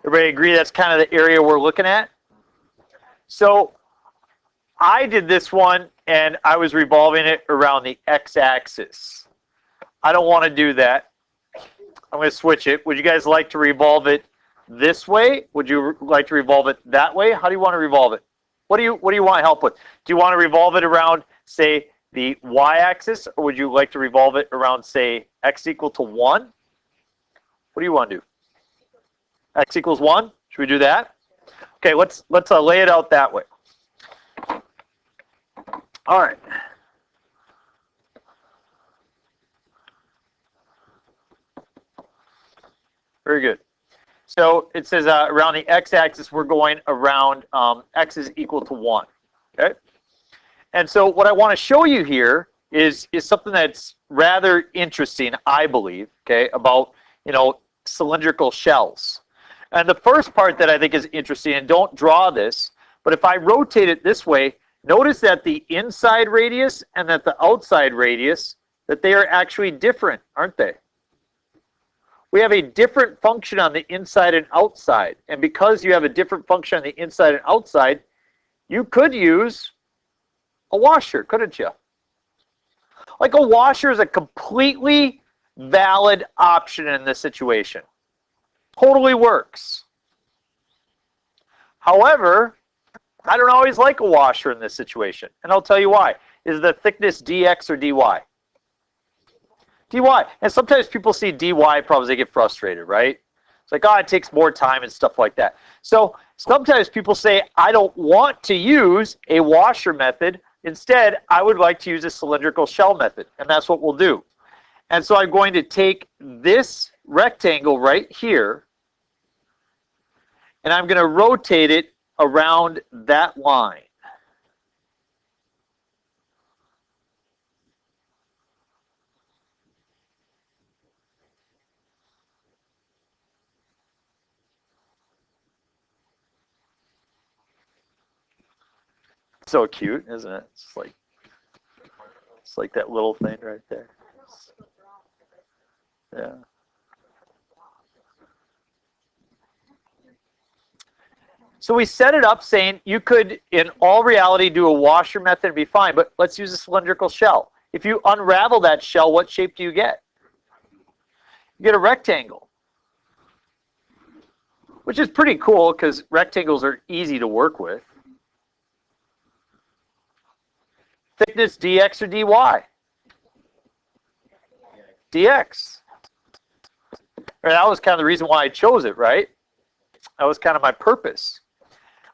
Everybody agree that's kind of the area we're looking at? So I did this one, and I was revolving it around the x-axis. I don't want to do that. I'm going to switch it. Would you guys like to revolve it this way? Would you like to revolve it that way? How do you want to revolve it? What do you want help with? Do you want to revolve it around, say, the y-axis, or would you like to revolve it around, say, x equal to 1? What do you want to do? X equals 1? Should we do that? Okay, let's lay it out that way. All right. Very good. So it says around the x-axis, we're going around x is equal to 1. Okay. And so what I want to show you here is something that's rather interesting, I believe, okay, about, cylindrical shells. And the first part that I think is interesting, and don't draw this, but if I rotate it this way, notice that the inside radius and that the outside radius, that they are actually different, aren't they? We have a different function on the inside and outside. And because you have a different function on the inside and outside, you could use a washer, couldn't you? Like a washer is a completely valid option in this situation. Totally works. However, I don't always like a washer in this situation. And I'll tell you why. Is the thickness dx or dy? dy. And sometimes people see dy problems, they get frustrated, right? It's like, oh, it takes more time and stuff like that. So sometimes people say, I don't want to use a washer method. Instead, I would like to use a cylindrical shell method. And that's what we'll do. And so I'm going to take this rectangle right here, and I'm going to rotate it around that line. So cute, isn't it? It's like that little thing right there. Yeah. So we set it up saying you could, in all reality, do a washer method and be fine, but let's use a cylindrical shell. If you unravel that shell, what shape do you get? You get a rectangle, which is pretty cool because rectangles are easy to work with. Thickness dx or dy? Dx. That was kind of the reason why I chose it, right? That was kind of my purpose.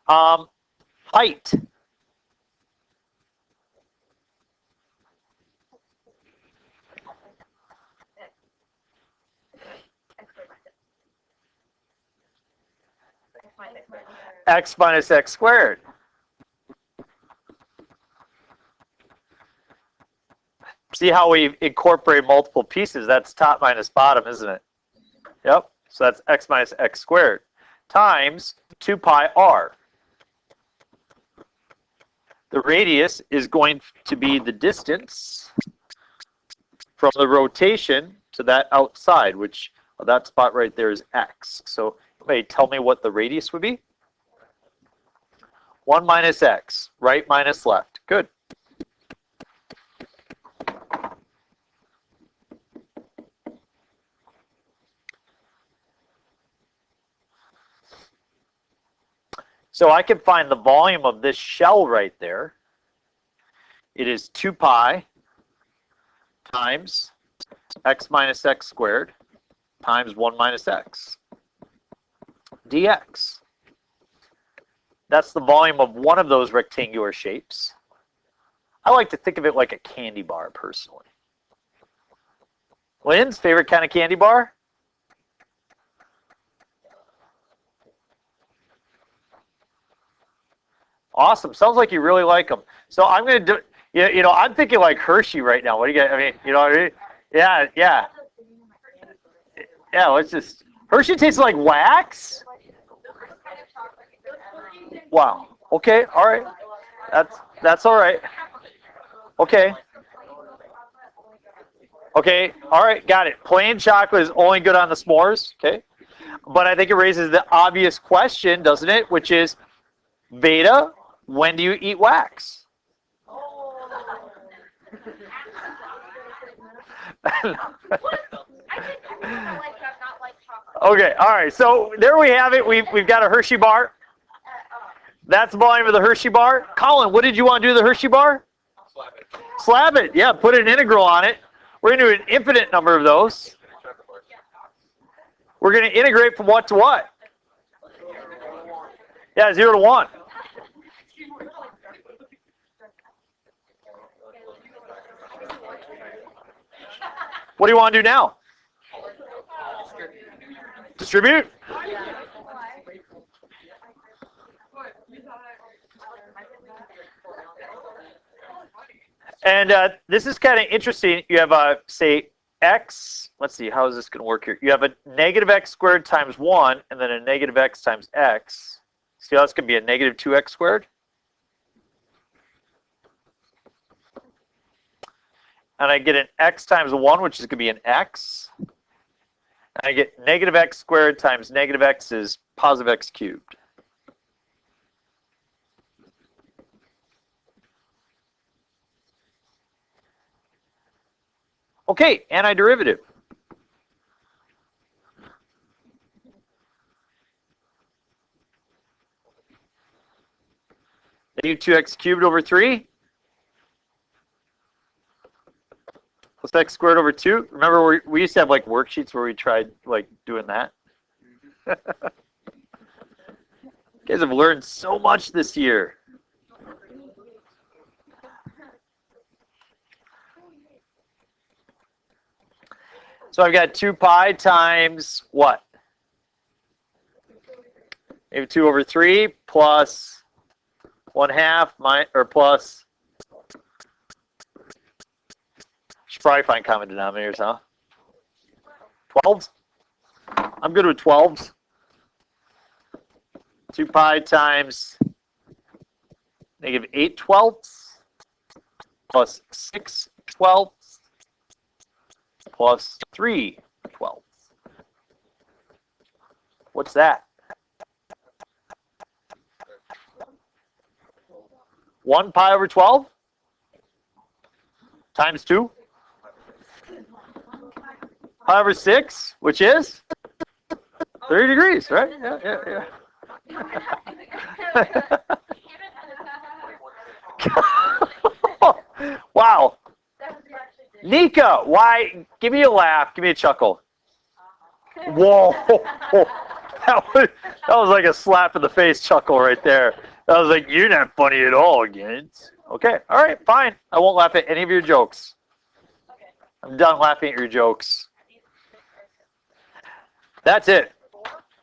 Height. X minus x squared. See how we incorporate multiple pieces? That's top minus bottom, isn't it? Yep. So that's x minus x squared times 2 pi r. The radius is going to be the distance from the rotation to that outside, which that spot right there is x. So anybody tell me what the radius would be? 1 minus x, right minus left. Good. So I can find the volume of this shell right there. It is 2 pi times x minus x squared times 1 minus x dx. That's the volume of one of those rectangular shapes. I like to think of it like a candy bar, personally. Lynn's favorite kind of candy bar? Awesome. Sounds like you really like them. So I'm going to do, I'm thinking like Hershey right now. What do you guys, I mean, you know what I mean? Yeah, yeah. Yeah, let's just, Hershey tastes like wax? Wow. Okay, all right. That's all right. Okay. Okay, all right, got it. Plain chocolate is only good on the s'mores, okay? But I think it raises the obvious question, doesn't it? Which is, Beta, when do you eat wax? Okay, all right. So there we have it. We've got a Hershey bar. That's the volume of the Hershey bar. Colin, what did you want to do to the Hershey bar? Slap it. Slab it. Yeah, put an integral on it. We're going to do an infinite number of those. We're going to integrate from what to what? Yeah, 0 to 1. What do you want to do now? Distribute? And this is kind of interesting. You have, say, x. Let's see, how is this going to work here? You have a negative x squared times 1, and then a negative x times x. See how this can be a negative 2x squared? And I get an x times 1, which is going to be an x. And I get negative x squared times negative x is positive x cubed. Okay, antiderivative. Negative 2x cubed over 3 plus x squared over 2. Remember, we used to have like worksheets where we tried like doing that. You guys have learned so much this year. So I've got 2 pi times what? Maybe 2 over 3 plus 1/2 or plus. Should probably find common denominators, huh? 12s? I'm good with 12s. 2 pi times negative 8 twelfths plus 6 twelfths plus 3 twelfths. What's that? 1 pi over 12 times 2 pi over 6, which is 30 degrees, right? Yeah. Wow. Nika, why? Give me a laugh. Give me a chuckle. Whoa. That was like a slap in the face chuckle right there. I was like, you're not funny at all, Gint. Okay, all right, fine. I won't laugh at any of your jokes. I'm done laughing at your jokes. That's it.